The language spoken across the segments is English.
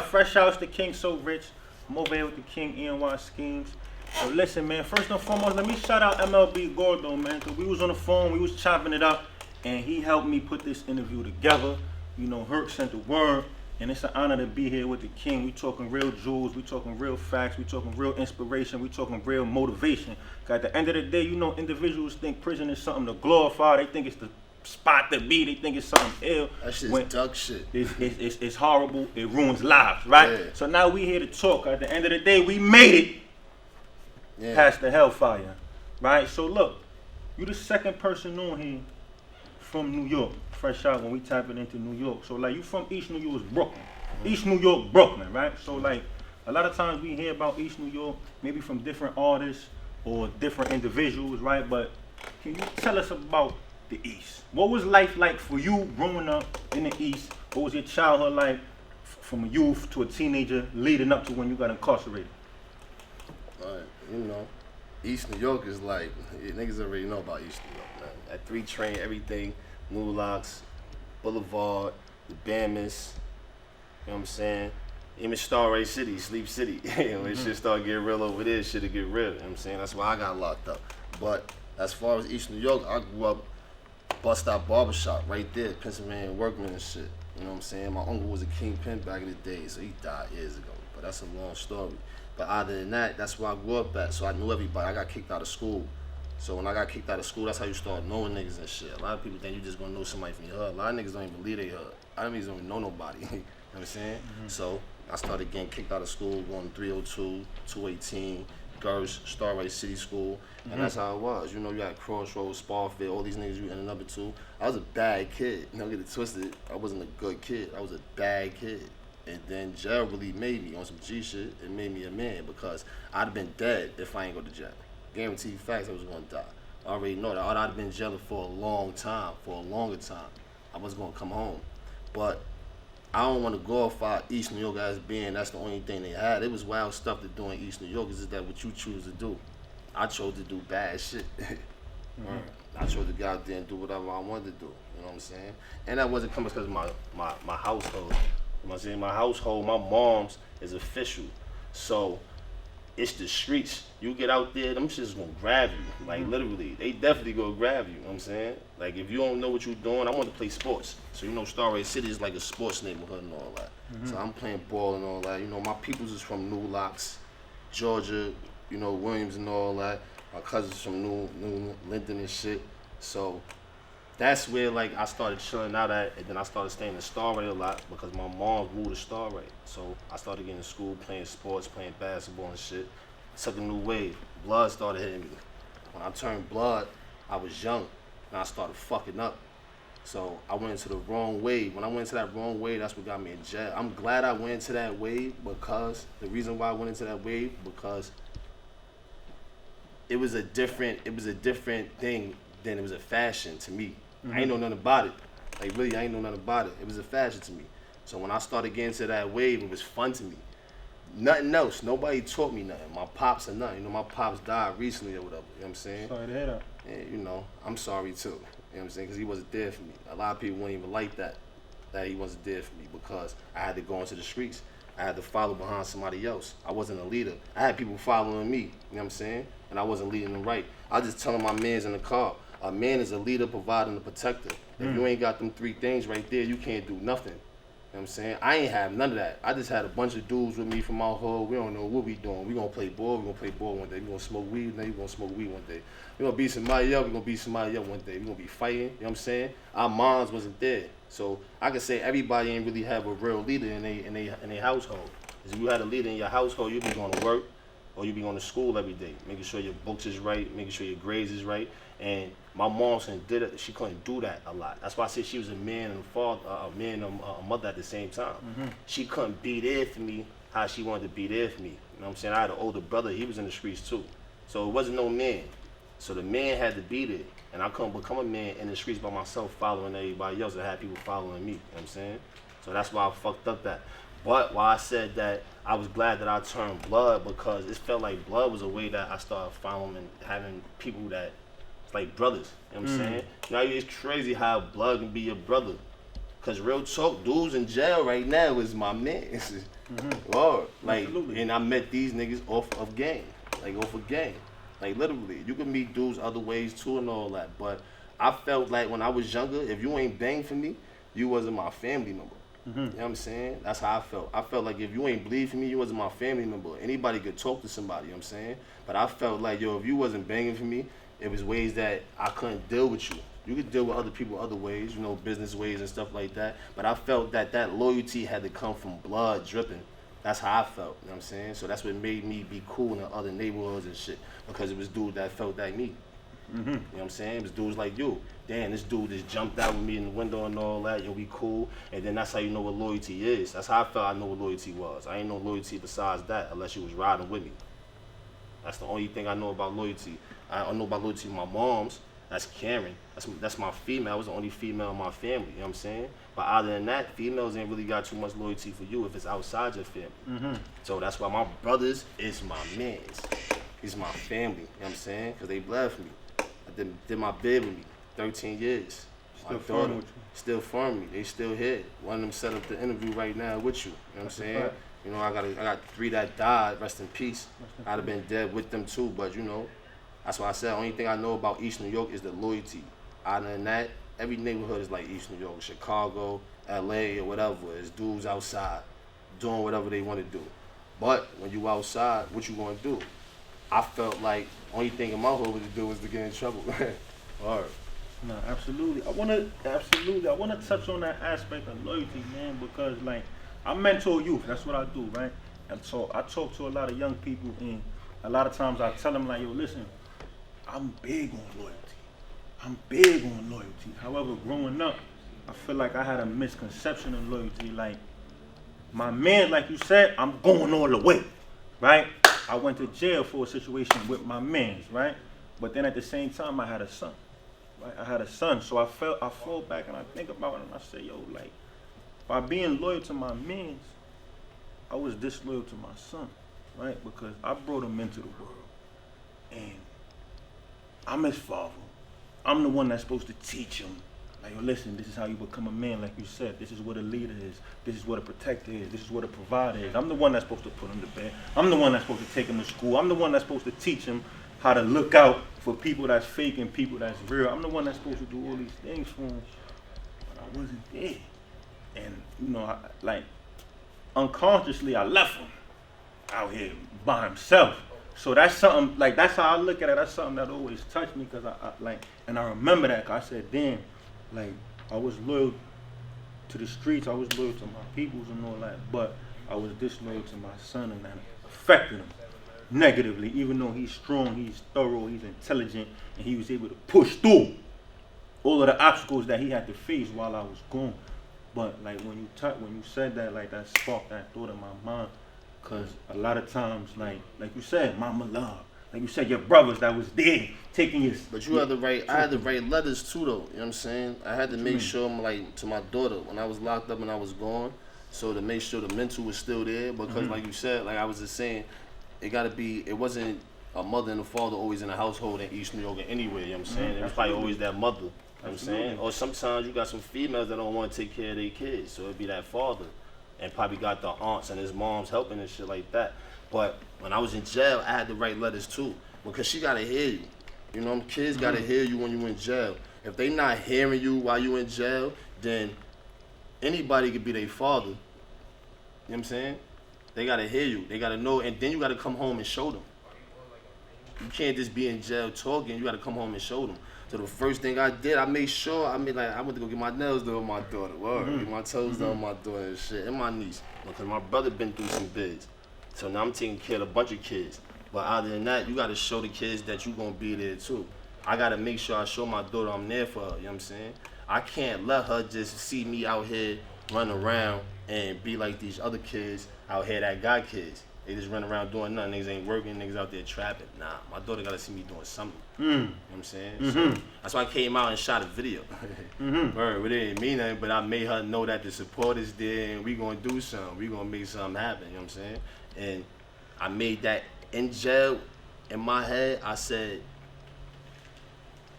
fresh outs to King So Rich. I'm over here with the King ENY Schemes. So listen, man, first and foremost, let me shout out MLB Gordo, man, because we was on the phone, we was chopping it up, and he helped me put this interview together. You know, Herc sent the word, and it's an honor to be here with the King. We talking real jewels, we talking real facts, we talking real inspiration, we talking real motivation. 'Cause at the end of the day, you know, individuals think prison is something to glorify. They think it's the spot to be. They think it's something ill. That shit's duck shit. It's horrible. It ruins lives, right? Yeah. So now we here to talk. At the end of the day, we made it past the hellfire, right? So look, you the second person on here from New York. Fresh out when we tapping into New York. So like you from East New York, Brooklyn. East New York, Brooklyn, right? So like a lot of times we hear about East New York, maybe from different artists or different individuals, right? But can you tell us about the East? What was life like for you growing up in the East? What was your childhood like from a youth to a teenager leading up to when you got incarcerated? You know, East New York is like, niggas already know about East New York, man. At 3 Train, everything, Mulocks, Boulevard, the Bammers, you know what I'm saying? Even Starray City, Sleep City. You know, it shit start getting real over there, shit'll get real, you know what I'm saying? That's why I got locked up. But as far as East New York, I grew up Bus Stop Barbershop right there, Pennsylvania Workman and shit. You know what I'm saying? My uncle was a kingpin back in the day, so he died years ago. But that's a long story. But other than that, that's where I grew up at, so I knew everybody. I got kicked out of school. So when I got kicked out of school, that's how you start knowing niggas and shit. A lot of people think you just gonna know somebody from your hood. A lot of niggas don't even believe they hood. A lot of niggas don't even know nobody. You know what I'm saying? So I started getting kicked out of school, going to 302, 218, Gersh, Starray City School, and that's how it was. You know, you had Crossroads, Sparfield, all these niggas you ended up into. I was a bad kid. You know, get it twisted. I wasn't a good kid. I was a bad kid. And then jail really made me on some G shit. It made me a man because I'd have been dead if I ain't go to jail. Guaranteed facts I was gonna die. I already know that. I'd have been in jail for a long time, for a longer time. I was gonna come home. But I don't want to glorify East New York as being that's the only thing they had. It was wild stuff to do in East New York. Is that what you choose to do? I chose to do bad shit. I chose to go out there and do whatever I wanted to do. You know what I'm saying? And that wasn't coming because of my household. You know what I'm saying? My household, my mom's is official. So it's the streets. You get out there, them shit's gonna grab you. Like literally, they definitely gonna grab you. You know what I'm saying? Like if you don't know what you're doing, I want to play sports. So you know Starray City is like a sports neighborhood and all that. So I'm playing ball and all that. You know, my peoples is from New Locks, Georgia, you know, Williams and all that. My cousins from New Linton and shit. So that's where like I started chilling out at, and then I started staying in Starray a lot because my mom moved to Starray. So I started getting in school, playing sports, playing basketball and shit. Took a new wave. Blood started hitting me. When I turned blood, I was young, and I started fucking up. So I went into the wrong wave. When I went into that wrong wave, that's what got me in jail. I'm glad I went into that wave because the reason why I went into that wave because it was a different thing than it was a fashion to me. I ain't know nothing about it. Like really, I ain't know nothing about it. It was a fashion to me. So when I started getting to that wave, it was fun to me. Nothing else. Nobody taught me nothing. My pops or nothing. You know, my pops died recently or whatever. You know what I'm saying? Sorry to hear that. And you know, I'm sorry too. You know what I'm saying? Because he wasn't there for me. A lot of people wouldn't even like that he wasn't there for me because I had to go into the streets. I had to follow behind somebody else. I wasn't a leader. I had people following me. You know what I'm saying? And I wasn't leading them right. I just telling my mans in the car. A man is a leader, provider, and a protector. If you ain't got them 3 things right there, you can't do nothing. You know what I'm saying? I ain't have none of that. I just had a bunch of dudes with me from my hood. We don't know what we doing. We gonna play ball. We gonna play ball one day. We gonna smoke weed. Then we gonna smoke weed one day. We gonna beat somebody up. We gonna beat somebody up one day. We gonna be fighting. You know what I'm saying? Our minds wasn't there. So I can say everybody ain't really have a real leader in their household. If you had a leader in your household, you'd be going to work or you'd be going to school every day, making sure your books is right, making sure your grades is right. And my mom did it. She couldn't do that a lot. That's why I said she was a man and a father, a man and a mother at the same time. She couldn't be there for me how she wanted to be there for me. You know what I'm saying? I had an older brother. He was in the streets too. So it wasn't no man. So the man had to be there. And I couldn't become a man in the streets by myself following everybody else. I had people following me. You know what I'm saying? So that's why I fucked up that. But why I said that I was glad that I turned blood because it felt like blood was a way that I started following and having people that like brothers, you know what I'm saying? Now it's crazy how blood can be your brother. Cause real talk, dudes in jail right now is my man. Lord, like, Absolutely. and I met these niggas off of game, like literally. You can meet dudes other ways too and all that, but I felt like when I was younger, if you ain't bang for me, you wasn't my family member. You know what I'm saying? That's how I felt. I felt like if you ain't bleed for me, you wasn't my family member. Anybody could talk to somebody, you know what I'm saying? But I felt like, yo, if you wasn't banging for me, it was ways that I couldn't deal with you. You could deal with other people other ways, you know, business ways and stuff like that. But I felt that that loyalty had to come from blood dripping. That's how I felt, you know what I'm saying? So that's what made me be cool in the other neighborhoods and shit. Because it was dudes that felt like me. You know what I'm saying? It was dudes like you. Damn, this dude just jumped out with me in the window and all that. Yo, we cool. And then that's how you know what loyalty is. That's how I felt I know what loyalty was. I ain't know loyalty besides that unless you was riding with me. That's the only thing I know about loyalty. I know about loyalty with my mom's. That's Karen. That's my female. I was the only female in my family. You know what I'm saying? But other than that, females ain't really got too much loyalty for you if it's outside your family. So that's why my brothers is my mans. He's my family. You know what I'm saying? Because they bled for me. I did my bid with me. 13 years. Still farming with you. Still farming me. They still here. One of them set up the interview right now with you. You know what I'm saying? You know, I got 3 that died. Rest in peace. I'd have been dead with them too, but you know, that's why I said the only thing I know about East New York is the loyalty. Other than that, every neighborhood is like East New York, Chicago, LA, or whatever. It's dudes outside doing whatever they want to do. But when you outside, what you gonna do? I felt like only thing in my hood was to do was to get in trouble. All right. No, absolutely. I wanna touch on that aspect of loyalty, man, because like I mentor youth. That's what I do, right? And so I talk to a lot of young people, and a lot of times I tell them like, yo, listen, I'm big on loyalty. However, growing up, I feel like I had a misconception of loyalty. Like my man, like you said, I'm going all the way, right? I went to jail for a situation with my mans, right? But then at the same time, I had a son. Right? I had a son, so I fall back and I think about it and I say, yo, like, by being loyal to my mans, I was disloyal to my son, right? Because I brought him into the world, and I'm his father. I'm the one that's supposed to teach him. Like, yo, listen, this is how you become a man, like you said. This is what a leader is. This is what a protector is. This is what a provider is. I'm the one that's supposed to put him to bed. I'm the one that's supposed to take him to school. I'm the one that's supposed to teach him how to look out for people that's fake and people that's real. I'm the one that's supposed to do all these things for him, but I wasn't there. And, you know, like, unconsciously, I left him out here by himself. So that's something, like, that's how I look at it. That's something that always touched me, because and I remember that, because I said, damn, like, I was loyal to the streets, I was loyal to my peoples and all that, but I was disloyal to my son, and that affected him negatively, even though he's strong, he's thorough, he's intelligent, and he was able to push through all of the obstacles that he had to face while I was gone. But like when you said that, like that sparked that thought in my mind, because a lot of times, like you said, mama love, like you said, your brothers that was there taking his. But you had to write. I had to write letters too, though. You know what I'm saying? I had to make sure, like, to my daughter when I was locked up and I was gone, so to make sure the mental was still there. Because, like you said, like I was just saying, it gotta be. It wasn't a mother and a father always in a household in East New York or anywhere. You know what I'm saying? It was probably always that mother. You know what I'm saying? Or sometimes you got some females that don't want to take care of their kids, so it'd be that father, and probably got the aunts and his moms helping and shit like that. But when I was in jail, I had to write letters too, because she gotta hear you. You know, kids gotta hear you when you in jail. If they not hearing you while you in jail, then anybody could be their father. You know what I'm saying? They gotta hear you. They gotta know, and then you gotta come home and show them. You can't just be in jail talking. You gotta come home and show them. So the first thing I did, I made sure, I went to go get my nails done with my daughter, get my toes done with my daughter and shit, and my niece. Because my brother been through some bids. So now I'm taking care of a bunch of kids. But other than that, you gotta show the kids that you gonna be there too. I gotta make sure I show my daughter I'm there for her, you know what I'm saying? I can't let her just see me out here running around and be like these other kids out here that got kids. They just run around doing nothing. Niggas ain't working. Niggas out there trapping. Nah, my daughter gotta see me doing something. You know what I'm saying? So that's why I came out and shot a video. Word, it didn't mean nothing, but I made her know that the support is there and we gonna do something. We gonna make something happen. You know what I'm saying? And I made that in jail. In my head, I said,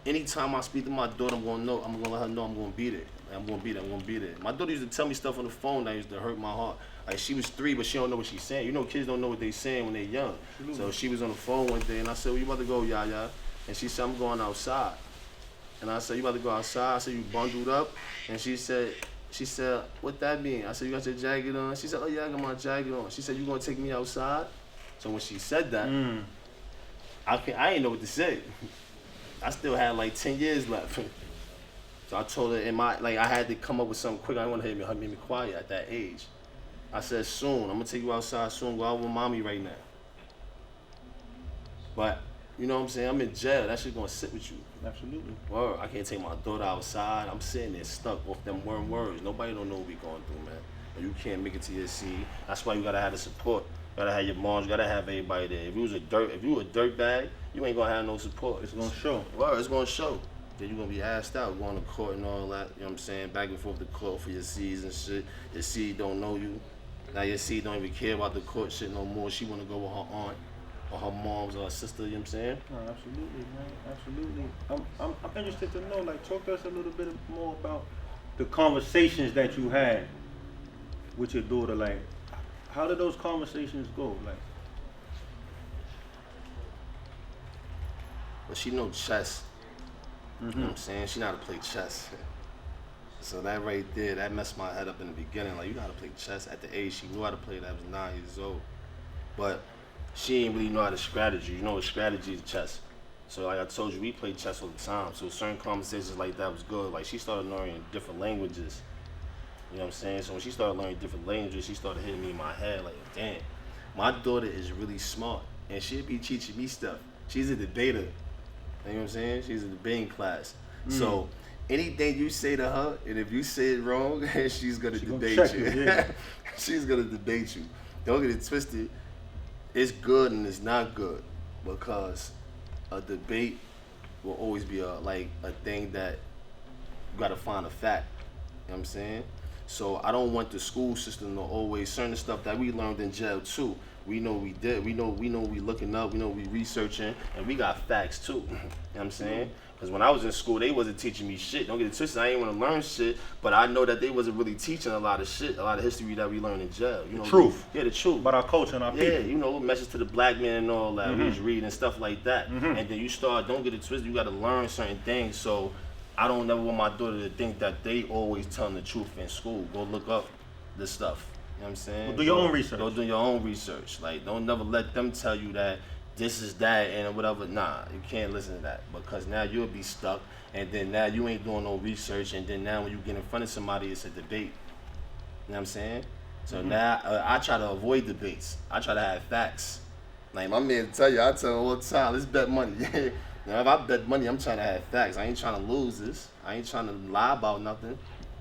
anytime I speak to my daughter, I'm gonna let her know I'm gonna be there. I'm gonna be there. I'm gonna be there. My daughter used to tell me stuff on the phone that used to hurt my heart. Like she was 3, but she don't know what she's saying. You know, kids don't know what they saying when they're young. Absolutely. So she was on the phone one day, and I said, "Where you about to go, Yaya?" And she said, "I'm going outside." And I said, "You about to go outside?" I said, "You bundled up?" And she said, "What that mean?" I said, "You got your jacket on?" She said, "Oh yeah, I got my jacket on." She said, "You gonna take me outside?" So when she said that, I didn't know what to say. I still had like 10 years left. So I told her I had to come up with something quick. I didn't want her to make me quiet at that age. I said, "Soon, I'm gonna take you outside soon. Go out with mommy right now." But you know what I'm saying? I'm in jail. That shit gonna sit with you. Absolutely. Word. I can't take my daughter outside. I'm sitting there stuck off them words. Nobody don't know what we going through, man. And you can't make it to your seed. That's why you gotta have the support. You gotta have your moms. You gotta have everybody there. If you a dirt bag, you ain't gonna have no support. It's gonna show. Word. It's gonna show. Then you're gonna be asked out, going to court and all that. You know what I'm saying? Back and forth to court for your seeds and shit. Your seed don't know you. Now your seed don't even care about the court shit no more. She wanna go with her aunt or her mom's or her sister. You know what I'm saying? No, absolutely, man. Absolutely. I'm interested to know. Like, talk to us a little bit more about the conversations that you had with your daughter. Like, how did those conversations go? Like, well, she know chess. You know what I'm saying? She know how to play chess. So that right there, that messed my head up in the beginning. Like, you know how to play chess at the age she knew how to play. That was 9 years old. But she ain't really know how to strategy. You know what strategy is chess. So like I told you, we played chess all the time. So certain conversations like that was good. Like she started learning different languages. You know what I'm saying? So when she started learning different languages, she started hitting me in my head like, damn, my daughter is really smart. And she'll be teaching me stuff. She's a debater. You know what I'm saying? She's in the debating class. So anything you say to her, and if you say it wrong, she's gonna debate you. Yeah. She's gonna debate you. Don't get it twisted. It's good and it's not good because a debate will always be a thing that you gotta find a fact. You know what I'm saying? So I don't want the school system to always certain stuff that we learned in jail too. We know we did. We know we looking up. We know we researching, and we got facts too. You know what I'm saying? Because when I was in school, they wasn't teaching me shit. Don't get it twisted. I ain't want to learn shit, but I know that they wasn't really teaching a lot of shit, a lot of history that we learned in jail. You know, the truth. Yeah, the truth. About our culture and our people. Yeah, you know, message to the black man and all that. We was reading and stuff like that. And then you start, don't get it twisted. You got to learn certain things. So I don't never want my daughter to think that they always telling the truth in school. Go look up this stuff. You know what I'm saying? Go do your own research. Go do your own research. Like, don't never let them tell you that this is that and whatever. Nah, you can't listen to that because now you'll be stuck. And then now you ain't doing no research. And then now when you get in front of somebody, it's a debate. You know what I'm saying? So now I try to avoid debates. I try to have facts. Like my man tell you, I tell him all the time, let's bet money. Now if I bet money, I'm trying to have facts. I ain't trying to lose this. I ain't trying to lie about nothing.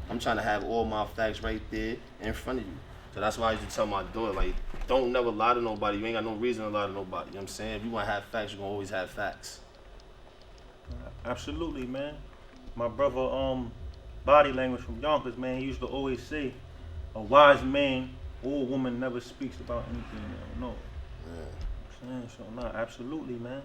I'm trying to have all my facts right there in front of you. So that's why I used to tell my daughter, like, don't never lie to nobody. You ain't got no reason to lie to nobody. You know what I'm saying? If you want to have facts, you're going to always have facts. Absolutely, man. My brother, Body Language from Yonkers, man, he used to always say, a wise man or woman never speaks about anything they don't know. Yeah. You know what I'm saying? So, nah, absolutely, man.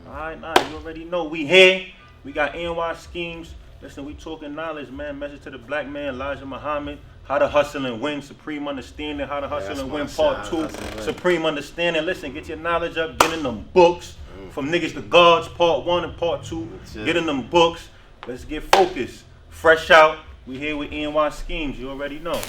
All right, nah, you already know we here. We got NY schemes. Listen, we talking knowledge, man. Message to the black man, Elijah Muhammad. How to hustle and win, supreme understanding. How to hustle and win, part 2, supreme understanding. Listen, get your knowledge up. Get in them books. From niggas to gods, part 1 and part 2. Get in them books. Let's get focused. Fresh out. We here with NY schemes. You already know.